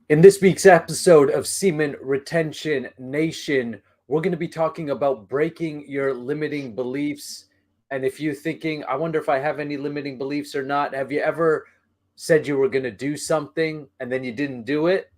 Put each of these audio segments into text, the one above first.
In this week's episode of Semen Retention Nation, we're going to be talking about breaking your limiting beliefs. And if you're thinking, I wonder if I have any limiting beliefs or not, have you ever said you were going to do something and then you didn't do it?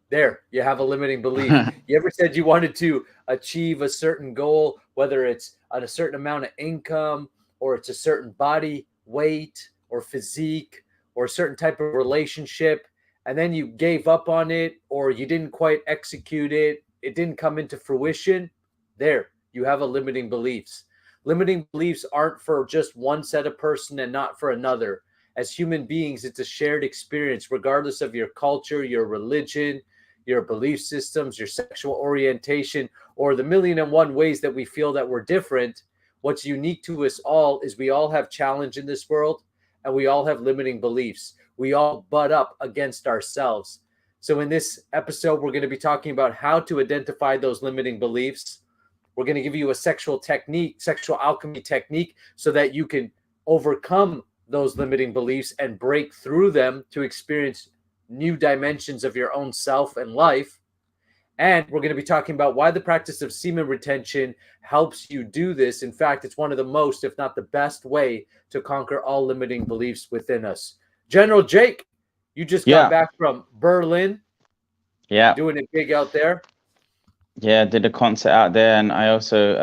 There, you have a limiting belief. You ever said you wanted to achieve a certain goal, whether it's at a certain amount of income or it's a certain body weight or physique or a certain type of relationship, and then you gave up on it or you didn't quite execute it, it didn't come into fruition? There, you have a limiting beliefs. Limiting beliefs aren't for just one set of person and not for another. As human beings, it's a shared experience, regardless of your culture, your religion, your belief systems, your sexual orientation, or the million and one ways that we feel that we're different. What's unique to us all is we all have challenge in this world and we all have limiting beliefs. We all butt up against ourselves. So in this episode, we're going to be talking about how to identify those limiting beliefs. We're going to give you a sexual alchemy technique, so that you can overcome those limiting beliefs and break through them to experience new dimensions of your own self and life. And we're going to be talking about why the practice of semen retention helps you do this. In fact, it's one of the most, if not the best way to conquer all limiting beliefs within us. General Jake, you just got back from Berlin. Yeah. Doing it big out there. Yeah, did a concert out there, and I also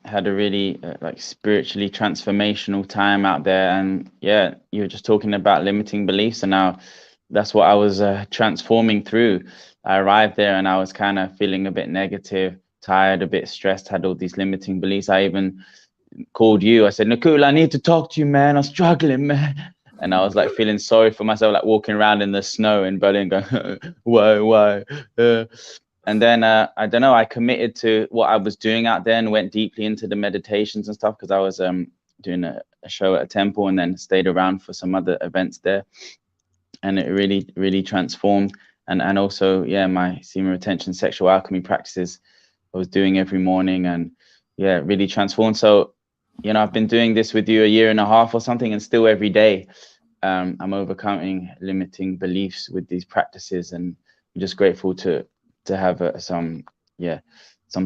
had a really spiritually transformational time out there. And yeah, you were just talking about limiting beliefs, and now that's what I was transforming through. I arrived there and I was kind of feeling a bit negative, tired, a bit stressed, had all these limiting beliefs. I even called you. I said, Nakul, I need to talk to you, man. I'm struggling, man. And I was like feeling sorry for myself, like walking around in the snow in Berlin going, why? And then, I don't know, I committed to what I was doing out there and went deeply into the meditations and stuff, because I was doing a show at a temple and then stayed around for some other events there. And it really, really transformed. And also, yeah, my semen retention, sexual alchemy practices I was doing every morning, and yeah, really transformed. So, you know, I've been doing this with you a year and a half or something, and still every day I'm overcoming limiting beliefs with these practices. And I'm just grateful to have some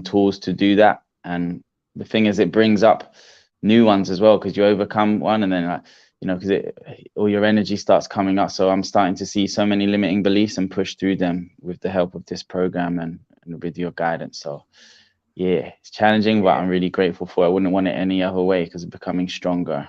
tools to do that. And the thing is, it brings up new ones as well, because you overcome one and then because all your energy starts coming up. So I'm starting to see so many limiting beliefs and push through them with the help of this program and with your guidance. So yeah, it's challenging, but I'm really grateful for it. I wouldn't want it any other way, because it's becoming stronger.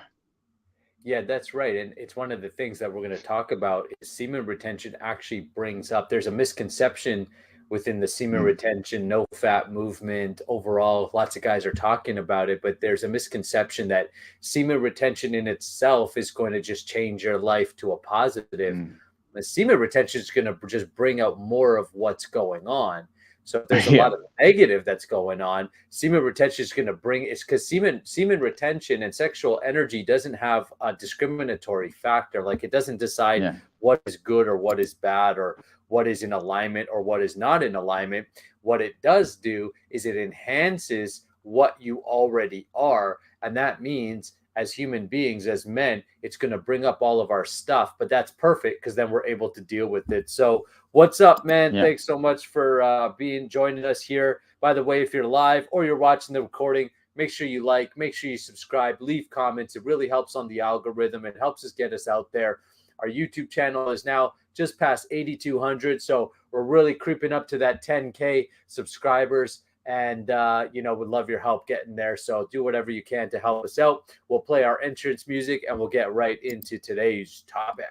Yeah, that's right. And it's one of the things that we're going to talk about is semen retention actually brings up, there's a misconception within the semen retention, no fat movement overall. Lots of guys are talking about it, but there's a misconception that semen retention in itself is going to just change your life to a positive. The semen retention is going to just bring out more of what's going on. So if there's a lot of negative that's going on, semen retention is going to bring, it's because semen retention and sexual energy doesn't have a discriminatory factor. Like, it doesn't decide what is good or what is bad, or what is in alignment or what is not in alignment. What it does do is it enhances what you already are. And that means, as human beings, as men, it's going to bring up all of our stuff, but that's perfect, because then we're able to deal with it. So what's up, man? Thanks so much for joining us here. By the way, if you're live or you're watching the recording, make sure you like, make sure you subscribe, leave comments. It really helps on the algorithm. It helps us get us out there. Our YouTube channel is now just past 8,200. So we're really creeping up to that 10K subscribers. And, would love your help getting there. So do whatever you can to help us out. We'll play our entrance music and we'll get right into today's topic.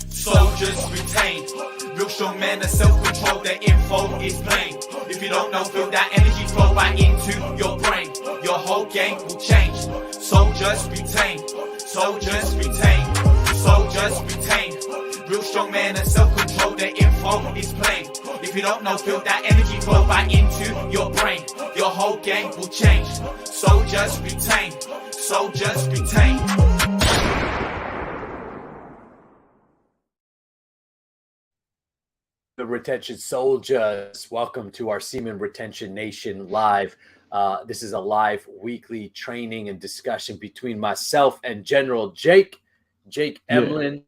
Soldiers retain, real strong men and self-control, their info is plain. If you don't know, feel that energy flow right into your brain. Your whole game will change. Soldiers retain, soldiers retain, soldiers retain. Real strong men and self-control, their info is plain. If you don't know, feel that energy flow right into your brain. Your whole game will change. Soldiers retain, soldiers retain. The Retention Soldiers, welcome to our Semen Retention Nation live. This is a live weekly training and discussion between myself and General Jake Emlyn,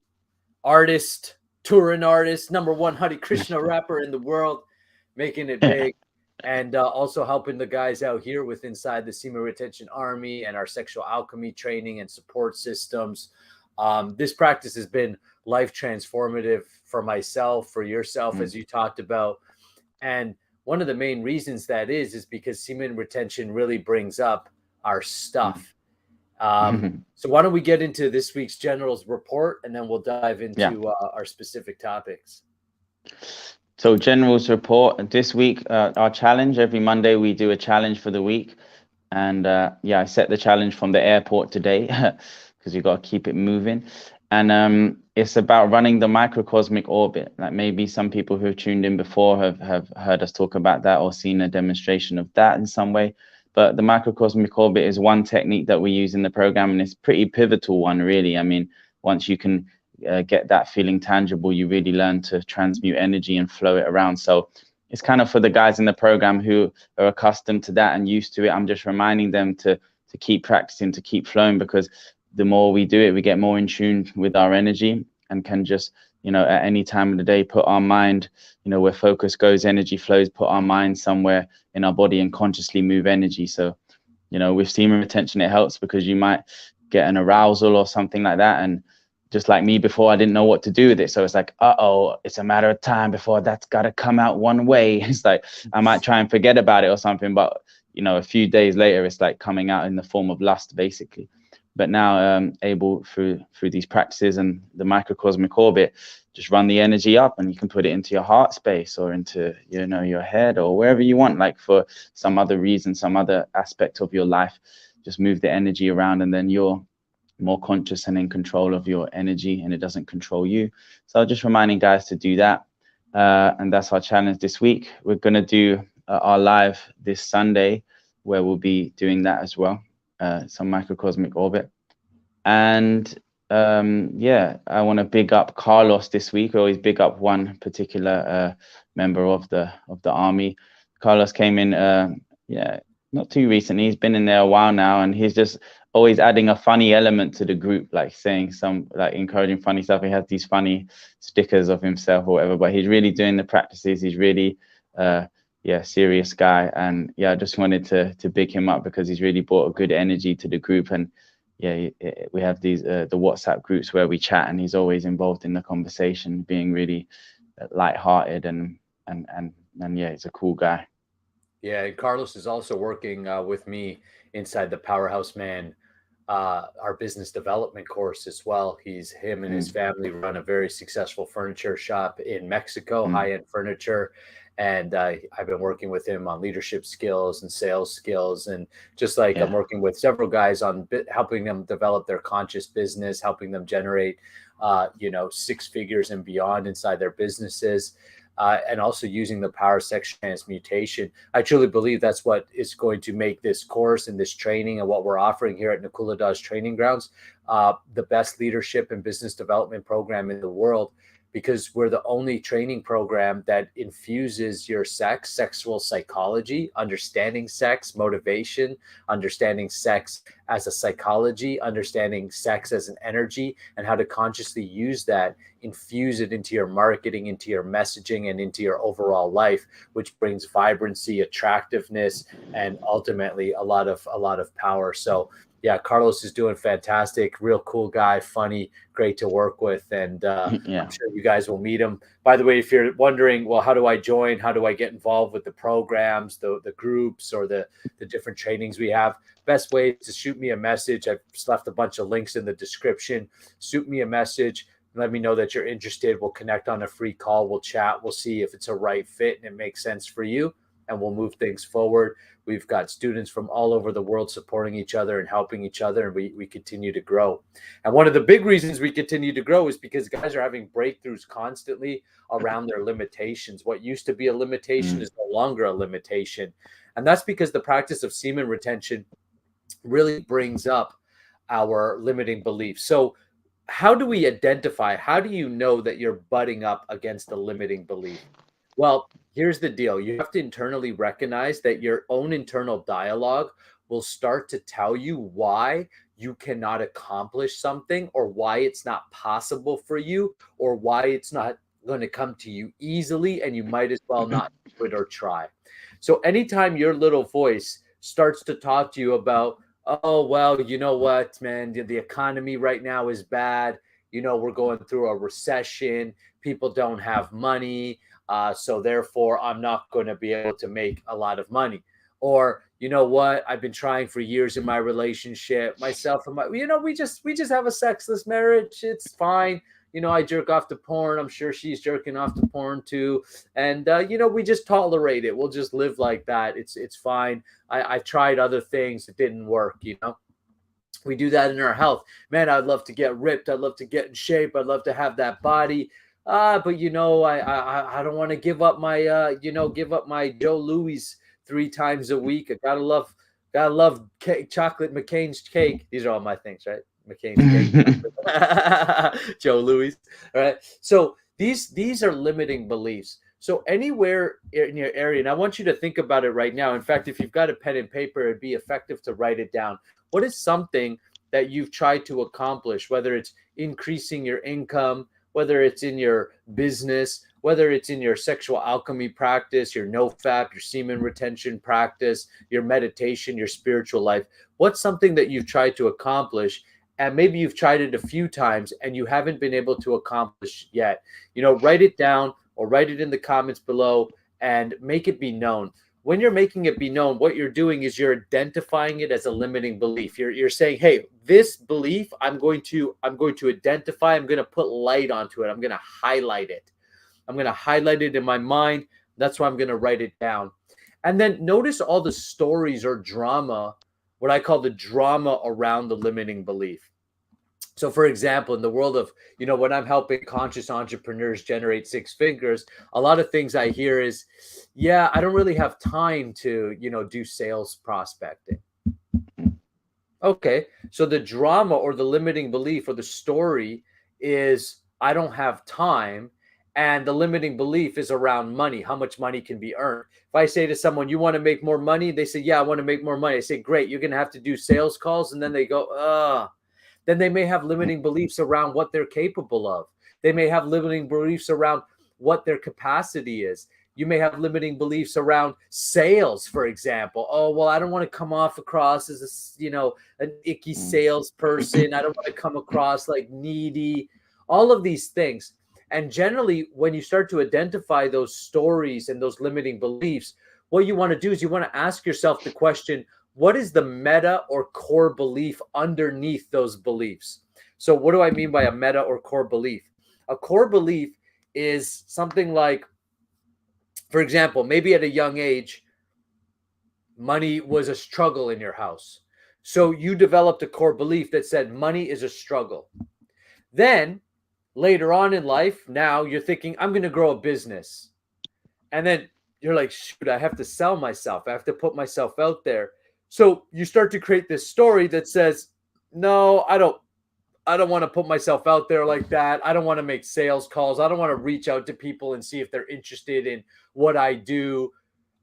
artist touring artist, #1 Hare Krishna rapper in the world, making it big. And also helping the guys out here with inside the Semen Retention Army and our Sexual Alchemy training and support systems. This practice has been life transformative for myself, for yourself, as you talked about. And one of the main reasons that is because semen retention really brings up our stuff. So why don't we get into this week's General's report, and then we'll dive into our specific topics. So General's report this week, our challenge, every Monday we do a challenge for the week. And I set the challenge from the airport today because you got to keep it moving. And it's about running the microcosmic orbit. Like maybe some people who've tuned in before have heard us talk about that or seen a demonstration of that in some way. But the microcosmic orbit is one technique that we use in the program, and it's a pretty pivotal one, really. I mean, once you can get that feeling tangible, you really learn to transmute energy and flow it around. So it's kind of for the guys in the program who are accustomed to that and used to it. I'm just reminding them to keep practicing, to keep flowing, because the more we do it, we get more in tune with our energy and can just, at any time of the day, put our mind, where focus goes, energy flows, put our mind somewhere in our body and consciously move energy. So, with semen retention, it helps because you might get an arousal or something like that. And just like me before, I didn't know what to do with it. So it's like, it's a matter of time before that's got to come out one way. It's like, I might try and forget about it or something, but, a few days later, it's like coming out in the form of lust, basically. But now able through these practices and the microcosmic orbit, just run the energy up, and you can put it into your heart space or into, your head or wherever you want, like for some other reason, some other aspect of your life. Just move the energy around, and then you're more conscious and in control of your energy, and it doesn't control you. So just reminding guys to do that. And that's our challenge this week. We're going to do our live this Sunday, where we'll be doing that as well. Some microcosmic orbit. And I want to big up Carlos this week. I always big up one particular member of the army. Carlos came in not too recently. He's been in there a while now, and he's just always adding a funny element to the group, like saying some like encouraging funny stuff. He has these funny stickers of himself or whatever, but he's really doing the practices. He's really serious guy. And I just wanted to big him up because he's really brought a good energy to the group. And we have these the WhatsApp groups where we chat, and he's always involved in the conversation, being really lighthearted and he's a cool guy. Yeah, and Carlos is also working with me inside the Powerhouse Man, our business development course as well. Him and his family run a very successful furniture shop in Mexico, high-end furniture. And I've been working with him on leadership skills and sales skills. And just like I'm working with several guys on helping them develop their conscious business, helping them generate, 6 figures and beyond inside their businesses. And also using the power of sex transmutation. I truly believe that's what is going to make this course and this training and what we're offering here at Nakula Das Training Grounds the best leadership and business development program in the world, because we're the only training program that infuses your sexual psychology, understanding sex, motivation, understanding sex as a psychology, understanding sex as an energy, and how to consciously use that, infuse it into your marketing, into your messaging, and into your overall life, which brings vibrancy, attractiveness, and ultimately a lot of power. So Carlos is doing fantastic, real cool guy, funny, great to work with. And I'm sure you guys will meet him. By the way, if you're wondering, well, how do I join? How do I get involved with the programs, the groups, or the different trainings we have? Best way is to shoot me a message. I've left a bunch of links in the description. Shoot me a message. Let me know that you're interested. We'll connect on a free call. We'll chat. We'll see if it's a right fit and it makes sense for you, and we'll move things forward. We've got students from all over the world supporting each other and helping each other, and we continue to grow. And one of the big reasons we continue to grow is because guys are having breakthroughs constantly around their limitations. What used to be a limitation is no longer a limitation. And that's because the practice of semen retention really brings up our limiting beliefs. So how do we identify, how do you know that you're butting up against a limiting belief? Well, here's the deal. You have to internally recognize that your own internal dialogue will start to tell you why you cannot accomplish something, or why it's not possible for you, or why it's not going to come to you easily, and you might as well not do it or try. So anytime your little voice starts to talk to you about, oh, well, you know what, man, the economy right now is bad. You know, we're going through a recession. People don't have money. So therefore, I'm not going to be able to make a lot of money. Or, you know what, I've been trying for years in my relationship, myself and my, we just have a sexless marriage. It's fine. You know, I jerk off to porn. I'm sure she's jerking off to porn too. And, we just tolerate it. We'll just live like that. It's fine. I've tried other things. It didn't work, We do that in our health. Man, I'd love to get ripped. I'd love to get in shape. I'd love to have that body. But I don't want to give up my Joe Louis 3 times a week. I gotta love cake, chocolate McCain's cake. These are all my things, right? McCain's cake, Joe Louis. All right. So these are limiting beliefs. So anywhere in your area, and I want you to think about it right now. In fact, if you've got a pen and paper, it'd be effective to write it down. What is something that you've tried to accomplish, whether it's increasing your income, whether it's in your business, whether it's in your sexual alchemy practice, your nofap, your semen retention practice, your meditation, your spiritual life? What's something that you've tried to accomplish, and maybe you've tried it a few times and you haven't been able to accomplish yet? Write it down or write it in the comments below and make it be known. When you're making it be known, what you're doing is you're identifying it as a limiting belief. You're saying, hey, this belief, I'm going to identify, I'm going to put light onto it. I'm going to highlight it. I'm going to highlight it in my mind. That's why I'm going to write it down. And then notice all the stories or drama, what I call the drama around the limiting belief. So for example, in the world of, when I'm helping conscious entrepreneurs generate 6 figures, a lot of things I hear is, yeah, I don't really have time to, do sales prospecting. Okay. So the drama or the limiting belief or the story is, I don't have time. And the limiting belief is around money, how much money can be earned. If I say to someone, you want to make more money? They say, yeah, I want to make more money. I say, great, you're going to have to do sales calls. And then they go, then they may have limiting beliefs around what they're capable of. They may have limiting beliefs around what their capacity is. You may have limiting beliefs around sales, for example. Oh, well, I don't want to come off across as an icky salesperson. I don't want to come across like needy, all of these things. And generally, when you start to identify those stories and those limiting beliefs, what you want to do is you want to ask yourself the question, what is the meta or core belief underneath those beliefs? So what do I mean by a meta or core belief? A core belief is something like, for example, maybe at a young age, money was a struggle in your house. So you developed a core belief that said money is a struggle. Then later on in life, now you're thinking, I'm going to grow a business. And then you're like, shoot, I have to sell myself. I have to put myself out there. So you start to create this story that says, no, I don't want to put myself out there like that. I don't want to make sales calls. I don't want to reach out to people and see if they're interested in what I do.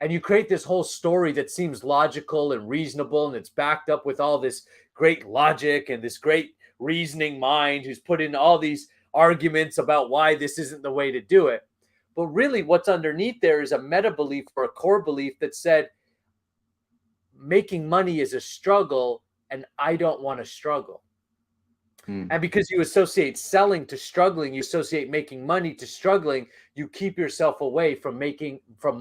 And you create this whole story that seems logical and reasonable, and it's backed up with all this great logic and this great reasoning mind who's put in all these arguments about why this isn't the way to do it. But really what's underneath there is a meta belief or a core belief that said, making money is a struggle and I don't want to struggle. And because you associate selling to struggling, you associate making money to struggling, you keep yourself away from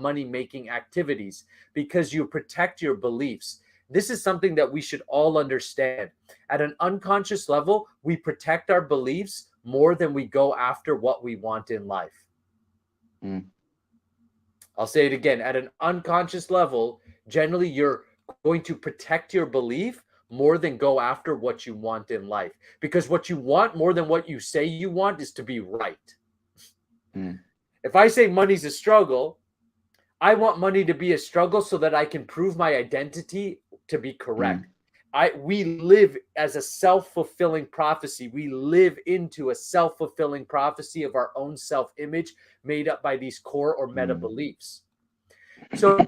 money-making activities because you protect your beliefs. This is something that we should all understand. At an unconscious level, we protect our beliefs more than we go after what we want in life. I'll say it again. At an unconscious level, generally you're going to protect your belief more than go after what you want in life. Because what you want more than what you say you want is to be right. If I say money's a struggle, I want money to be a struggle so that I can prove my identity to be correct. We live as a self-fulfilling prophecy. We live into a self-fulfilling prophecy of our own self-image made up by these core or meta beliefs. So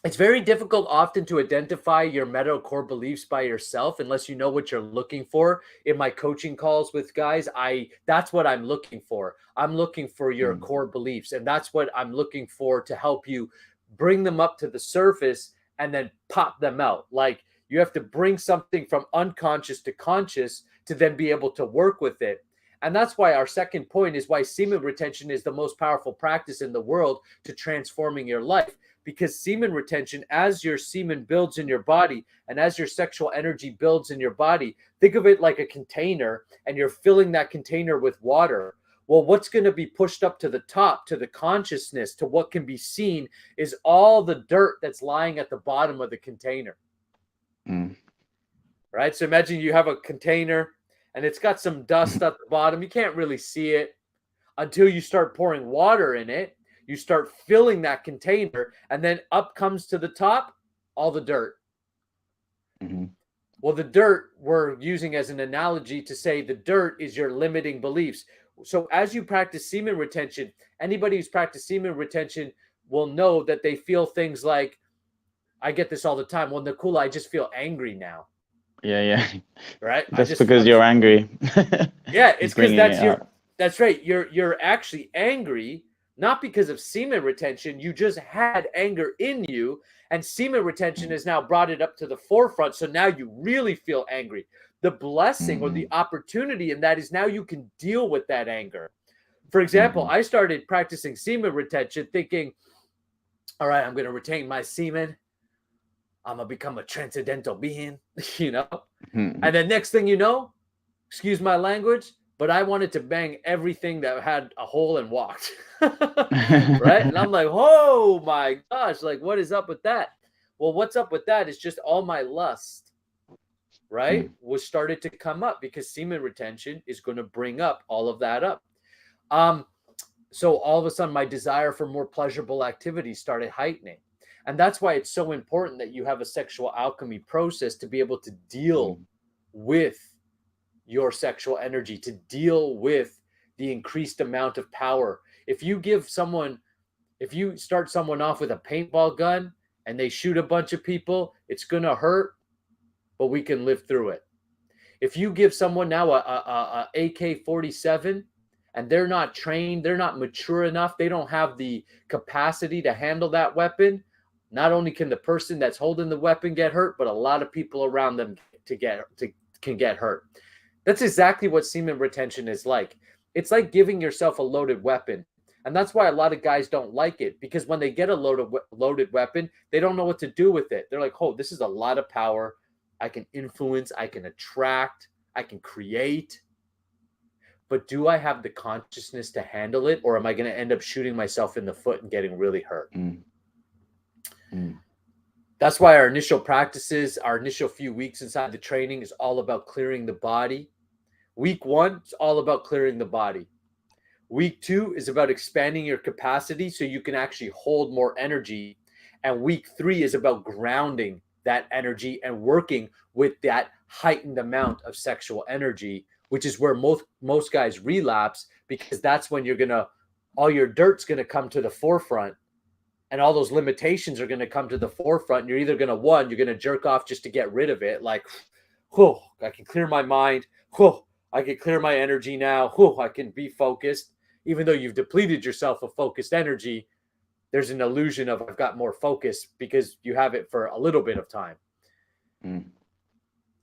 It's very difficult often to identify your meta core beliefs by yourself unless you know what you're looking for. In my coaching calls with guys, that's what I'm looking for. I'm looking for your core beliefs, and that's what I'm looking for to help you bring them up to the surface and then pop them out. Like you have to bring something from unconscious to conscious to then be able to work with it. And that's why our second point is why semen retention is the most powerful practice in the world to transforming your life. Because semen retention, as your semen builds in your body and as your sexual energy builds in your body, think of it like a container and you're filling that container with water. Well, what's going to be pushed up to the top, to the consciousness, to what can be seen is all the dirt that's lying at the bottom of the container. Right? So imagine you have a container and it's got some dust at the bottom. You can't really see it until you start pouring water in it. You start filling that container, and then up comes to the top all the dirt. Well, the dirt we're using as an analogy to say the dirt is your limiting beliefs. So as you practice semen retention, anybody who's practiced semen retention will know that they feel things like, I get this all the time. Well, Nakula, I just feel angry now. Yeah. Right? Just because you're angry. Yeah, it's because that's right. You're actually angry. Not because of semen retention, you just had anger in you, and semen retention has now brought it up to the forefront. So now you really feel angry. The blessing or the opportunity in that is now you can deal with that anger. For example, I started practicing semen retention thinking, all right, I'm going to retain my semen. I'm going to become a transcendental being, you know? And then next thing you know, excuse my language, but I wanted to bang everything that had a hole and walked. Right? And I'm like, oh my gosh, like what is up with that? Well, what's up with that is just all my lust, right? Was started to come up because semen retention is going to bring up all of that up. So all of a sudden my desire for more pleasurable activities started heightening. And that's why it's so important that you have a sexual alchemy process to be able to deal with your sexual energy, to deal with the increased amount of power. If you start someone off with a paintball gun and they shoot a bunch of people, it's going to hurt, but we can live through it. If you give someone now a AK-47 and they're not trained, they're not mature enough, they don't have the capacity to handle that weapon, not only can the person that's holding the weapon get hurt, but a lot of people around them can get hurt. That's exactly what semen retention is like. It's like giving yourself a loaded weapon. And that's why a lot of guys don't like it, because when they get a loaded weapon, they don't know what to do with it. They're like, oh, this is a lot of power. I can influence, I can attract, I can create. But do I have the consciousness to handle it? Or am I going to end up shooting myself in the foot and getting really hurt? That's why our initial practices, our initial few weeks inside the training is all about clearing the body. Week 1 is all about clearing the body. Week 2 is about expanding your capacity so you can actually hold more energy. And week 3 is about grounding that energy and working with that heightened amount of sexual energy, which is where most guys relapse, because that's when all your dirt's going to come to the forefront. And all those limitations are going to come to the forefront. And you're either going to, you're going to jerk off just to get rid of it. Like, whew, I can clear my mind. Whew, I can clear my energy now. Whew, I can be focused. Even though you've depleted yourself of focused energy, there's an illusion of I've got more focus because you have it for a little bit of time.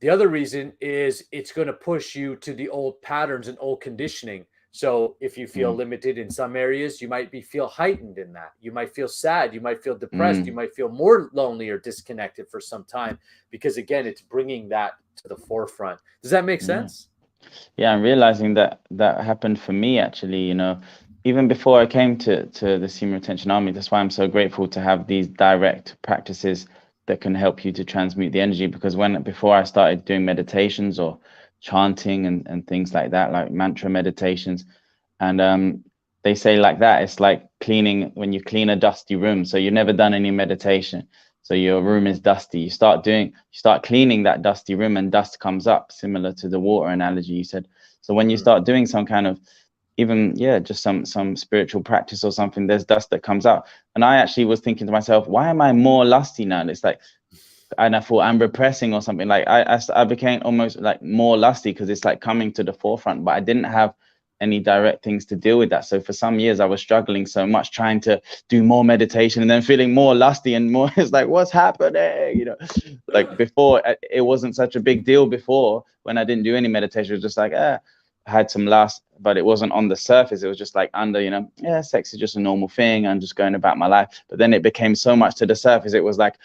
The other reason is it's going to push you to the old patterns and old conditioning. So if you feel limited in some areas, you might feel heightened in that. You might feel sad. You might feel depressed. You might feel more lonely or disconnected for some time because, again, it's bringing that to the forefront. Does that make sense? Yeah, I'm realizing that happened for me, actually, even before I came to the Semen Retention Army. That's why I'm so grateful to have these direct practices that can help you to transmute the energy. Because before I started doing meditations or chanting and things like that, like mantra meditations, and they say like that, it's like when you clean a dusty room. So you've never done any meditation, so your room is dusty. You start cleaning that dusty room and dust comes up, similar to the water analogy you said. So when you start doing some kind of even just some spiritual practice or something, there's dust that comes out. And I actually was thinking to myself, why am I more lusty now? And it's like, and I thought I'm repressing or something. Like I became almost like more lusty because it's like coming to the forefront, but I didn't have any direct things to deal with that. So for some years I was struggling so much trying to do more meditation and then feeling more lusty and more. It's like, what's happening? You know, like before it wasn't such a big deal before when I didn't do any meditation. It was just like, I had some lust, but it wasn't on the surface. It was just like under, sex is just a normal thing. I'm just going about my life. But then it became so much to the surface. It was like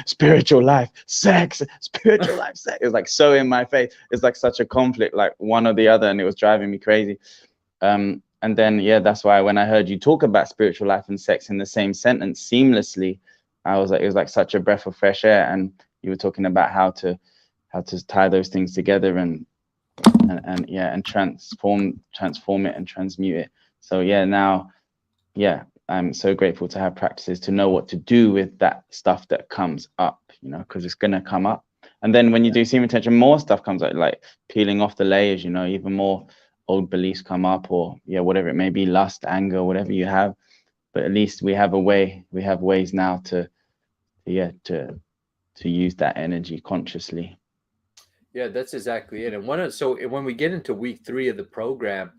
spiritual life, sex, spiritual life, sex. It was like so in my face. It's like such a conflict, like one or the other, and it was driving me crazy. And then, that's why when I heard you talk about spiritual life and sex in the same sentence seamlessly, I was like, it was like such a breath of fresh air. And you were talking about how to tie those things together and transform it and transmute it. So now I'm so grateful to have practices to know what to do with that stuff that comes up, because it's gonna come up. And then when you do semen retention, more stuff comes up, like peeling off the layers, even more old beliefs come up, or whatever it may be, lust, anger, whatever you have. But at least we have ways now to use that energy consciously. Yeah, that's exactly it. And when we get into week 3 of the program,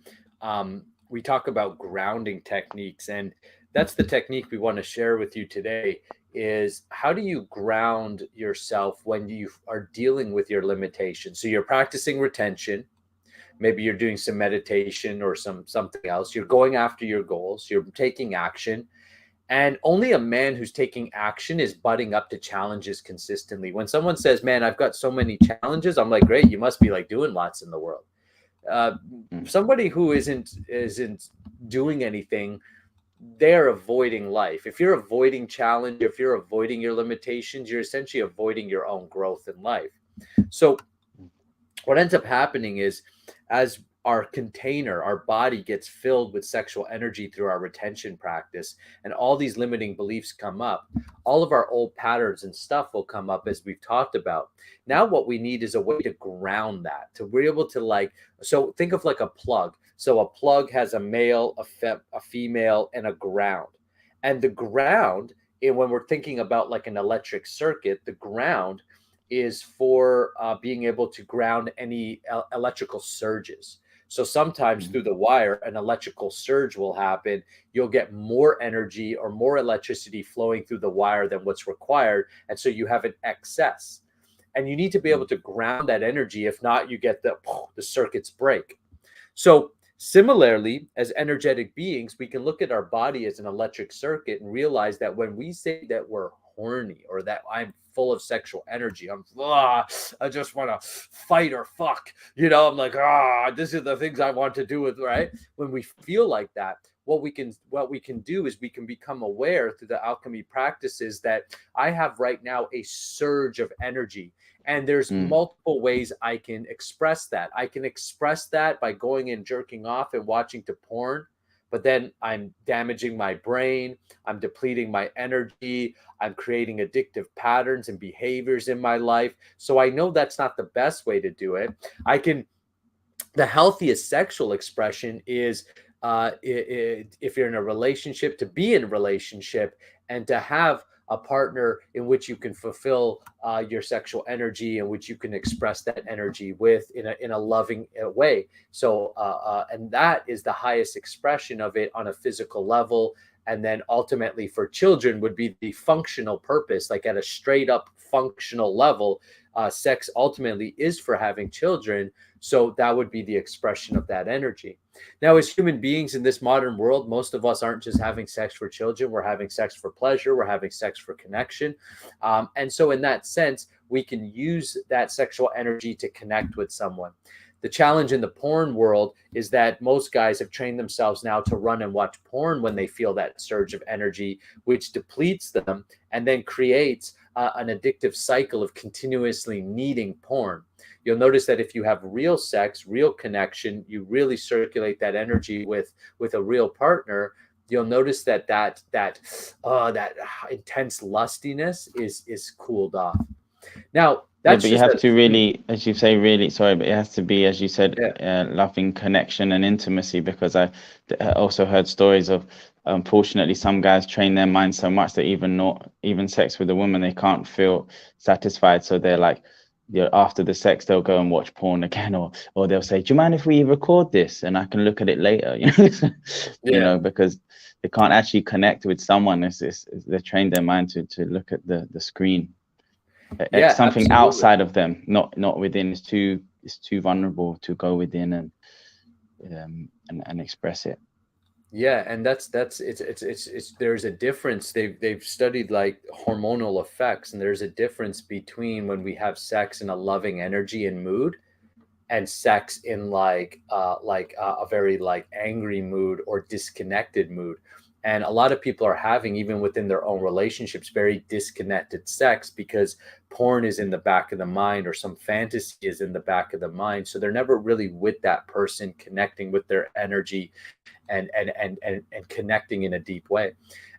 we talk about grounding techniques, and that's the technique we want to share with you today. Is how do you ground yourself when you are dealing with your limitations? So you're practicing retention, maybe you're doing some meditation or something else. You're going after your goals. You're taking action. And only a man who's taking action is butting up to challenges consistently. When someone says, man, I've got so many challenges, I'm like, great, you must be like doing lots in the world. Somebody who isn't doing anything, they're avoiding life. If you're avoiding challenge, if you're avoiding your limitations, you're essentially avoiding your own growth in life. So what ends up happening is, as our container, our body gets filled with sexual energy through our retention practice, and all these limiting beliefs come up, all of our old patterns and stuff will come up, as we've talked about. Now what we need is a way to ground that, to be able to so think of like a plug. So a plug has a male, a female, and a ground. And the ground, when we're thinking about like an electric circuit, the ground is for being able to ground any electrical surges. So sometimes through the wire, an electrical surge will happen. You'll get more energy or more electricity flowing through the wire than what's required. And so you have an excess. And you need to be able to ground that energy. If not, you get the circuits break. So similarly, as energetic beings, we can look at our body as an electric circuit and realize that when we say that we're horny or that I'm full of sexual energy, I just want to fight or fuck, I'm like, this is the things I want to do with, right? When we feel like that, what we can do is we can become aware through the alchemy practices that I have right now a surge of energy. And there's multiple ways I can express that. I can express that by going and jerking off and watching to porn, but then I'm damaging my brain. I'm depleting my energy. I'm creating addictive patterns and behaviors in my life. So I know that's not the best way to do it. The healthiest sexual expression is if you're in a relationship, to be in a relationship and to have a partner in which you can fulfill your sexual energy, in which you can express that energy with in a loving way. So, and that is the highest expression of it on a physical level. And then ultimately for children would be the functional purpose, like at a straight up functional level, sex ultimately is for having children. So that would be the expression of that energy. Now, as human beings in this modern world, most of us aren't just having sex for children. We're having sex for pleasure. We're having sex for connection. And so in that sense, we can use that sexual energy to connect with someone. The challenge in the porn world is that most guys have trained themselves now to run and watch porn when they feel that surge of energy, which depletes them and then creates an addictive cycle of continuously needing porn. You'll notice that if you have real sex, real connection, you really circulate that energy with a real partner, you'll notice that intense lustiness is cooled off. Now, That's but you just have a, to really, as you say, really, sorry, but it has to be, as you said, yeah. loving connection and intimacy, because I also heard stories of, unfortunately, some guys train their mind so much that even sex with a woman, they can't feel satisfied. So they're like, after the sex, they'll go and watch porn again, or they'll say, do you mind if we record this and I can look at it later? Yeah. Because they can't actually connect with someone. They trained their mind to look at the screen. Yeah, Something absolutely. outside of them, not within. It's too vulnerable to go within and express it. Yeah, and that's it's there's a difference. They've studied like hormonal effects, and there's a difference between when we have sex in a loving energy and mood, and sex in a very like angry mood or disconnected mood. And a lot of people are having, even within their own relationships, very disconnected sex because porn is in the back of the mind or some fantasy is in the back of the mind. So they're never really with that person, connecting with their energy and connecting in a deep way.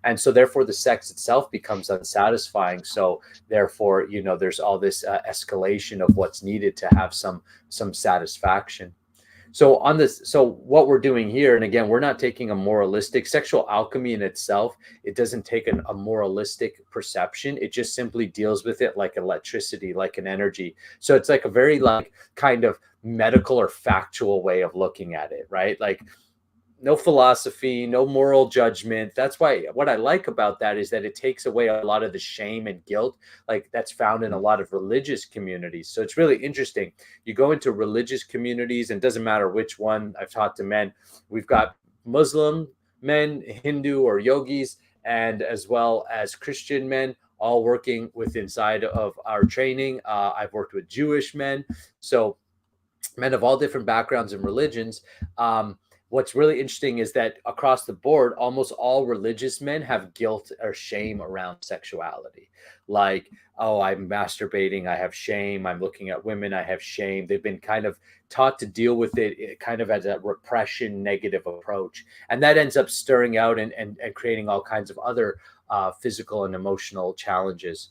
And so therefore the sex itself becomes unsatisfying. So therefore, there's all this escalation of what's needed to have some satisfaction. So what we're doing here, and again, we're not taking a moralistic sexual alchemy in itself. It doesn't take a moralistic perception. It just simply deals with it like electricity, like an energy. So it's like a very like kind of medical or factual way of looking at it, right? Like no philosophy, no moral judgment. That's why what I like about that is that it takes away a lot of the shame and guilt like that's found in a lot of religious communities. So it's really interesting. You go into religious communities, and it doesn't matter which one. I've talked to men. We've got Muslim men, Hindu or yogis, and as well as Christian men, all working with inside of our training. I've worked with Jewish men. So men of all different backgrounds and religions. What's really interesting is that across the board, almost all religious men have guilt or shame around sexuality. Like, oh, I'm masturbating, I have shame. I'm looking at women, I have shame. They've been kind of taught to deal with it kind of as a repression, negative approach. And that ends up stirring out and creating all kinds of other physical and emotional challenges.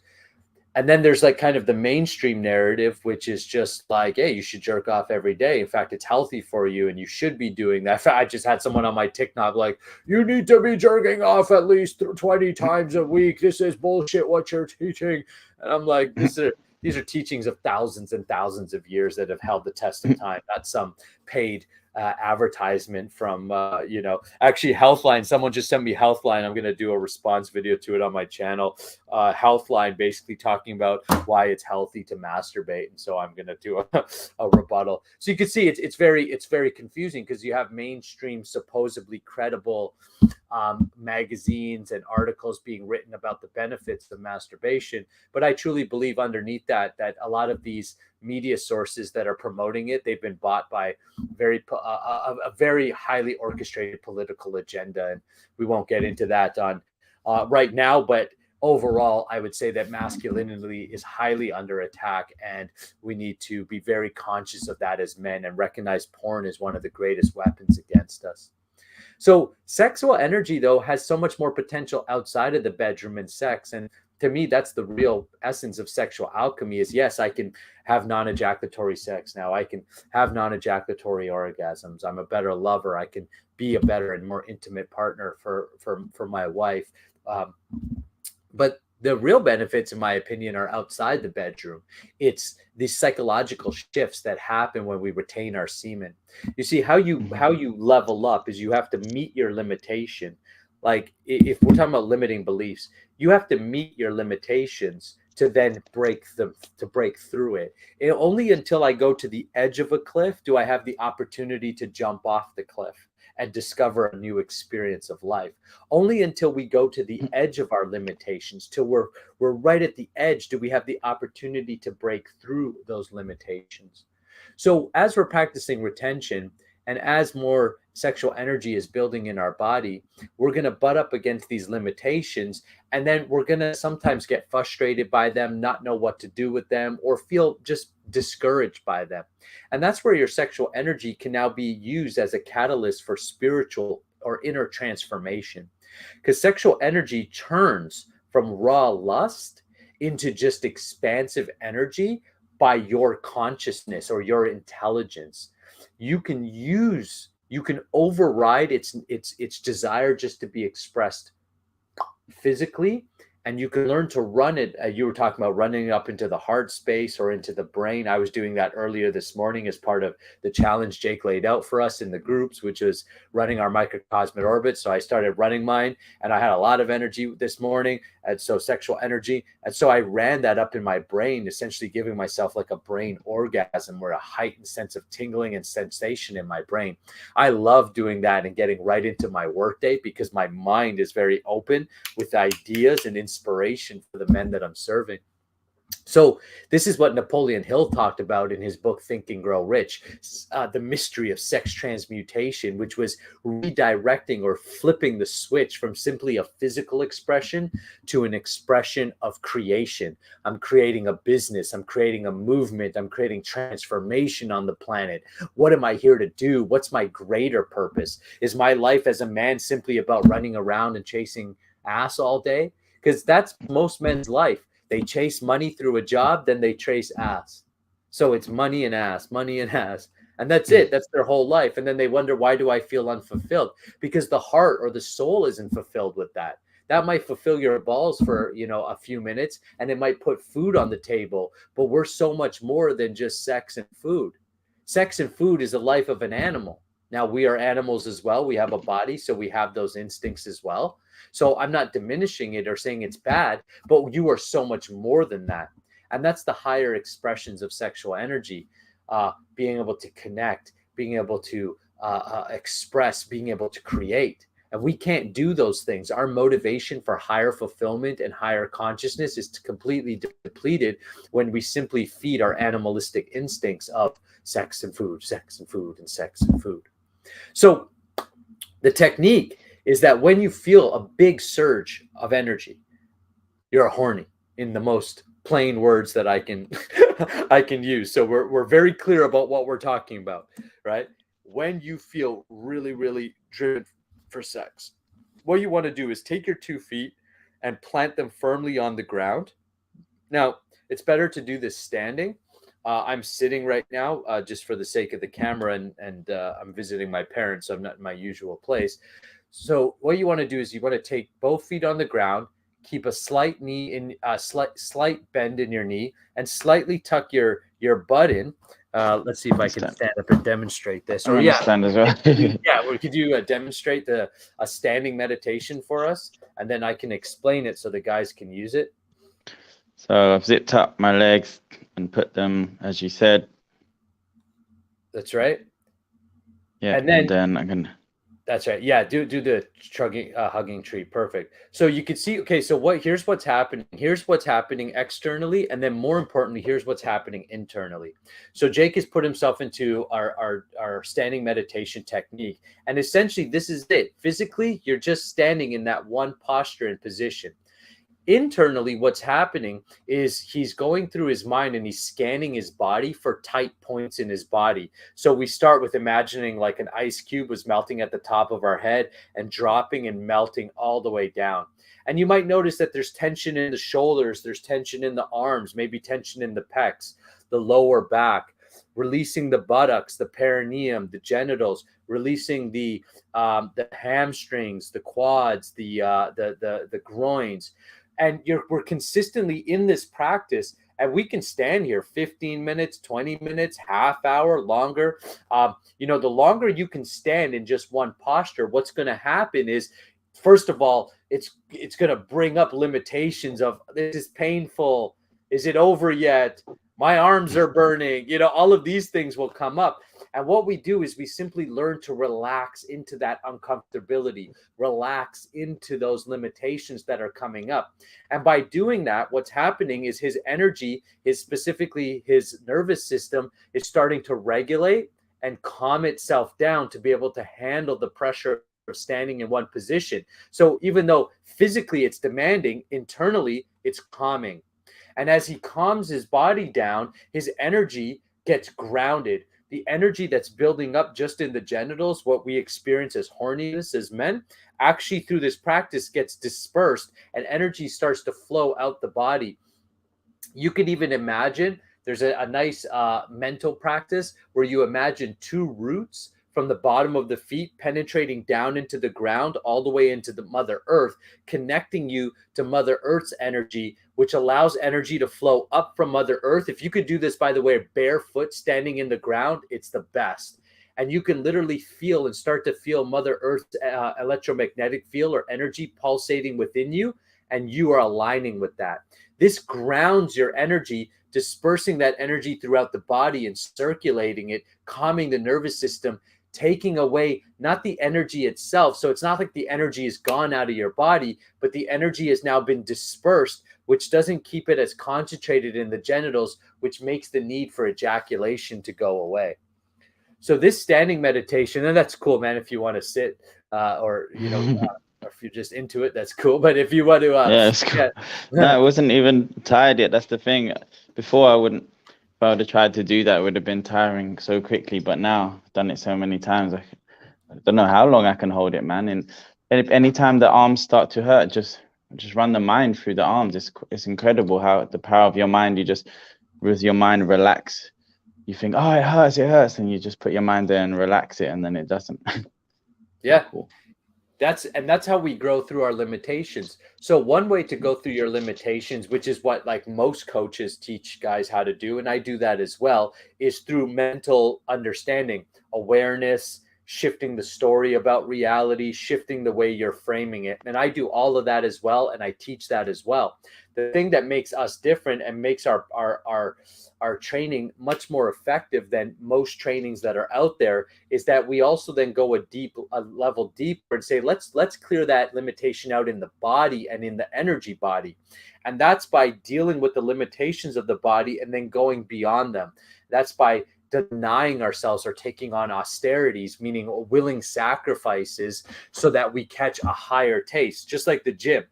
And then there's like kind of the mainstream narrative, which is just like, hey, you should jerk off every day. In fact, it's healthy for you and you should be doing that. I just had someone on my TikTok like, you need to be jerking off at least 20 times a week. This is bullshit what you're teaching. And I'm like, these are teachings of thousands and thousands of years that have held the test of time, not some paid advertisement from actually Healthline. Someone just sent me Healthline. I'm going to do a response video to it on my channel. Healthline basically talking about why it's healthy to masturbate, and so I'm going to do a rebuttal. So you can see it's very confusing because you have mainstream supposedly credible magazines and articles being written about the benefits of masturbation, but I truly believe underneath that a lot of these media sources that are promoting it, they've been bought by a very highly orchestrated political agenda, and we won't get into that on right now. But overall, I would say that masculinity is highly under attack, and we need to be very conscious of that as men and recognize porn is one of the greatest weapons against us. So sexual energy, though, has so much more potential outside of the bedroom and sex. And to me, that's the real essence of sexual alchemy is, yes, I can have non-ejaculatory sex now. I can have non-ejaculatory orgasms. I'm a better lover. I can be a better and more intimate partner for my wife. But the real benefits, in my opinion, are outside the bedroom. It's these psychological shifts that happen when we retain our semen. You see, how you level up is you have to meet your limitation. Like if we're talking about limiting beliefs, you have to meet your limitations to then break through it. And only until I go to the edge of a cliff do I have the opportunity to jump off the cliff and discover a new experience of life. Only until we go to the edge of our limitations, till we're right at the edge, do we have the opportunity to break through those limitations. So as we're practicing retention, and as more sexual energy is building in our body, we're going to butt up against these limitations. And then we're going to sometimes get frustrated by them, not know what to do with them, or feel just discouraged by them. And that's where your sexual energy can now be used as a catalyst for spiritual or inner transformation. Because sexual energy turns from raw lust into just expansive energy by your consciousness or your intelligence. You can override its desire just to be expressed physically, and you can learn to run it. You were talking about running up into the heart space or into the brain. I was doing that earlier this morning as part of the challenge Jake laid out for us in the groups, which was running our microcosmic orbit. So I started running mine, and I had a lot of energy this morning, and so sexual energy. And so I ran that up in my brain, essentially giving myself like a brain orgasm, where a heightened sense of tingling and sensation in my brain. I love doing that and getting right into my workday, because my mind is very open with ideas and inspiration for the men that I'm serving. So this is what Napoleon Hill talked about in his book, Think and Grow Rich, the mystery of sex transmutation, which was redirecting or flipping the switch from simply a physical expression to an expression of creation. I'm creating a business. I'm creating a movement. I'm creating transformation on the planet. What am I here to do? What's my greater purpose? Is my life as a man simply about running around and chasing ass all day? Because that's most men's life. They chase money through a job, then they chase ass. So it's money and ass, money and ass. And that's it. That's their whole life. And then they wonder, why do I feel unfulfilled? Because the heart or the soul isn't fulfilled with that. That might fulfill your balls for, a few minutes, and it might put food on the table. But we're so much more than just sex and food. Sex and food is the life of an animal. Now, we are animals as well. We have a body, so we have those instincts as well. So I'm not diminishing it or saying it's bad, but you are so much more than that. And that's the higher expressions of sexual energy, being able to connect, being able to express, being able to create. And we can't do those things. Our motivation for higher fulfillment and higher consciousness is completely depleted when we simply feed our animalistic instincts of sex and food, sex and food, and sex and food. So the technique is that when you feel a big surge of energy, you're horny, in the most plain words that I can I can use. So we're very clear about what we're talking about, right? When you feel really, really driven for sex, what you want to do is take your 2 feet and plant them firmly on the ground. Now, it's better to do this standing. I'm sitting right now just for the sake of the camera, and I'm visiting my parents, so I'm not in my usual place. So what you want to do is you want to take both feet on the ground, keep a slight knee in slight bend in your knee, and slightly tuck your butt in. Let's see if I can stand up and demonstrate this. Or stand as well. Could you demonstrate a standing meditation for us, and then I can explain it so the guys can use it. So I've zipped up my legs and put them, as you said. That's right. Yeah, and then I can. That's right. Yeah, do the hugging tree. Perfect. So you can see. Okay, so here's what's happening. Here's what's happening externally, and then more importantly, here's what's happening internally. So Jake has put himself into our standing meditation technique, and essentially this is it. Physically, you're just standing in that one posture and position. Internally, what's happening is he's going through his mind and he's scanning his body for tight points in his body. So we start with imagining like an ice cube was melting at the top of our head and dropping and melting all the way down. And you might notice that there's tension in the shoulders, there's tension in the arms, maybe tension in the pecs, the lower back, releasing the buttocks, the perineum, the genitals, releasing the hamstrings, the quads, the groins. And we're consistently in this practice, and we can stand here 15 minutes, 20 minutes, half hour, longer. The longer you can stand in just one posture, what's going to happen is, first of all, it's going to bring up limitations of, this is painful. Is it over yet? My arms are burning. All of these things will come up. And what we do is we simply learn to relax into that uncomfortability, relax into those limitations that are coming up. And by doing that, what's happening is his energy, specifically his nervous system, is starting to regulate and calm itself down to be able to handle the pressure of standing in one position. So even though physically it's demanding, internally it's calming. And as he calms his body down, his energy gets grounded. The energy that's building up just in the genitals, what we experience as horniness as men, actually through this practice gets dispersed and energy starts to flow out the body. You can even imagine there's a nice mental practice where you imagine two roots from the bottom of the feet penetrating down into the ground all the way into the Mother Earth, connecting you to Mother Earth's energy, which allows energy to flow up from Mother Earth. If you could do this, by the way, barefoot, standing in the ground, it's the best. And you can literally feel and start to feel Mother Earth's electromagnetic field or energy pulsating within you, and you are aligning with that. This grounds your energy, dispersing that energy throughout the body and circulating it, calming the nervous system, taking away not the energy itself. So it's not like the energy is gone out of your body, but the energy has now been dispersed, which doesn't keep it as concentrated in the genitals, which makes the need for ejaculation to go away. So this standing meditation, and that's cool, man, if you want to sit or, you know, or if you're just into it, that's cool. But if you want to, yeah, it's cool. No, I wasn't even tired yet. That's the thing. Before, I wouldn't, if I would have tried to do that, it would have been tiring so quickly. But now I've done it so many times, I don't know how long I can hold it, man. And anytime the arms start to hurt, just run the mind through the arms. It's incredible how the power of your mind, you just, with your mind, relax. You think, oh, it hurts. And you just put your mind there and relax it, and then it doesn't. Yeah. Cool. That's how we grow through our limitations. So one way to go through your limitations, which is what like most coaches teach guys how to do, and I do that as well, is through mental understanding, awareness, shifting the story about reality, shifting the way you're framing it. And I do all of that as well, and I teach that as well. The thing that makes us different and makes our training much more effective than most trainings that are out there is that we also then go a level deeper and say, let's clear that limitation out in the body and in the energy body. And that's by dealing with the limitations of the body and then going beyond them. That's by denying ourselves or taking on austerities, meaning willing sacrifices, so that we catch a higher taste, just like the gym.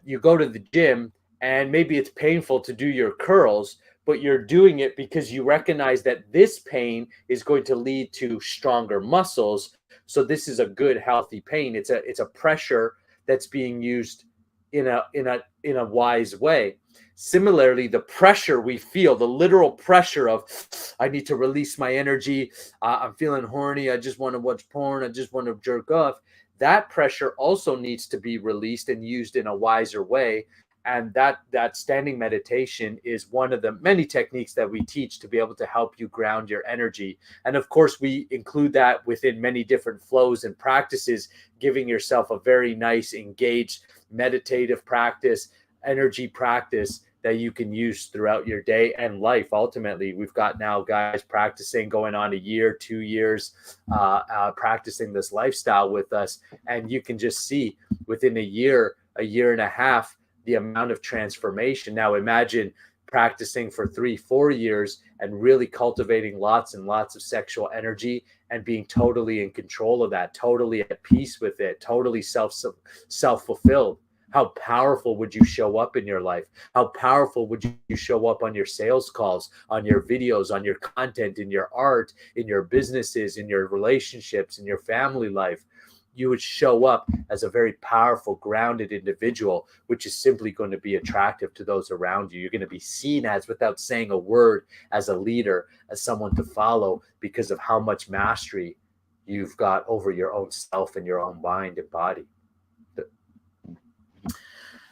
You go to the gym and maybe it's painful to do your curls, but you're doing it because you recognize that this pain is going to lead to stronger muscles. So this is a good, healthy pain. It's a pressure that's being used in a wise way. Similarly, the pressure we feel, the literal pressure of, I need to release my energy. I'm feeling horny. I just want to watch porn. I just want to jerk off. That pressure also needs to be released and used in a wiser way. And that standing meditation is one of the many techniques that we teach to be able to help you ground your energy. And of course, we include that within many different flows and practices, giving yourself a very nice, engaged, meditative practice, energy practice that you can use throughout your day and life. Ultimately, we've got now guys practicing going on a year, 2 years, practicing this lifestyle with us. And you can just see within a year and a half, the amount of transformation. Now imagine practicing for 3-4 years and really cultivating lots and lots of sexual energy and being totally in control of that, totally at peace with it, totally self-fulfilled. How powerful would you show up in your life? How powerful would you show up on your sales calls, on your videos, on your content, in your art, in your businesses, in your relationships, in your family life? You would show up as a very powerful, grounded individual, which is simply going to be attractive to those around you. You're going to be seen as, without saying a word, as a leader, as someone to follow, because of how much mastery you've got over your own self and your own mind and body.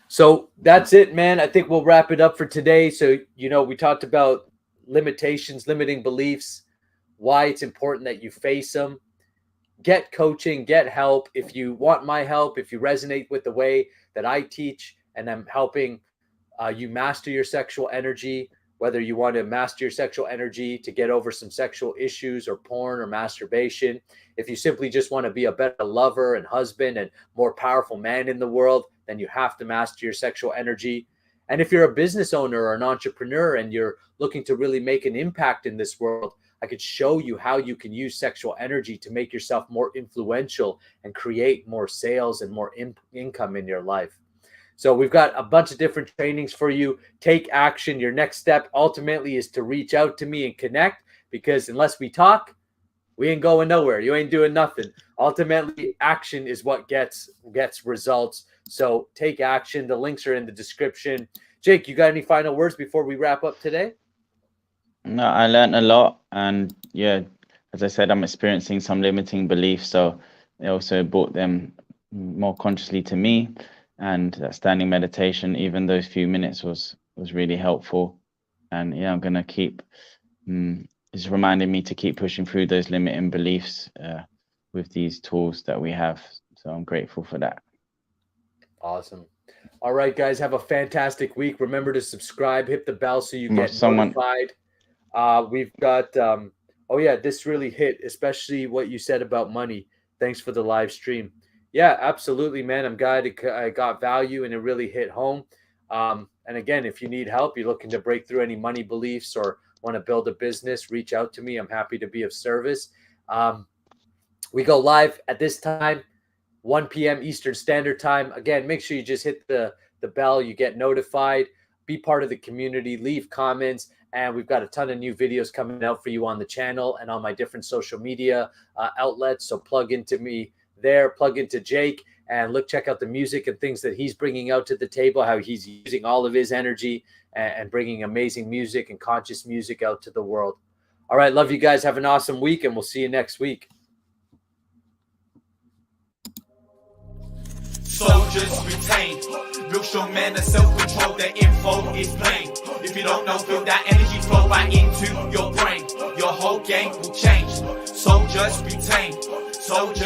So that's it, man. I think we'll wrap it up for today. So, we talked about limitations, limiting beliefs, why it's important that you face them. Get coaching, get help. If you want my help, if you resonate with the way that I teach and I'm helping you master your sexual energy, whether you want to master your sexual energy to get over some sexual issues or porn or masturbation, if you simply just want to be a better lover and husband and more powerful man in the world, then you have to master your sexual energy. And if you're a business owner or an entrepreneur and you're looking to really make an impact in this world, I could show you how you can use sexual energy to make yourself more influential and create more sales and more income in your life. So we've got a bunch of different trainings for you. Take action. Your next step ultimately is to reach out to me and connect, because unless we talk, we ain't going nowhere. You ain't doing nothing. Ultimately, action is what gets results. So take action. The links are in the description. Jake, you got any final words before we wrap up today? No, I learned a lot, and yeah, as I said, I'm experiencing some limiting beliefs, so it also brought them more consciously to me. And that standing meditation, even those few minutes, was really helpful. And yeah, I'm gonna keep. It's reminding me to keep pushing through those limiting beliefs with these tools that we have. So I'm grateful for that. Awesome. All right, guys, have a fantastic week. Remember to subscribe, hit the bell so you get Someone- notified. We've got, oh yeah, this really hit, especially what you said about money. Thanks for the live stream. Yeah, absolutely, man. I'm glad I got value and it really hit home. And again, if you need help, you're looking to break through any money beliefs or want to build a business, reach out to me. I'm happy to be of service. We go live at this time, 1 p.m. Eastern Standard Time. Again, make sure you just hit the bell. You get notified. Be part of the community. Leave comments. And we've got a ton of new videos coming out for you on the channel and on my different social media outlets. So plug into me there. Plug into Jake. And check out the music and things that he's bringing out to the table, how he's using all of his energy and bringing amazing music and conscious music out to the world. All right. Love you guys. Have an awesome week, and we'll see you next week. Soldiers retained. Real strong men of self-control. The info is plain. If you don't know, feel that energy flow right into your brain. Your whole game will change. Soldiers retained. Soldiers.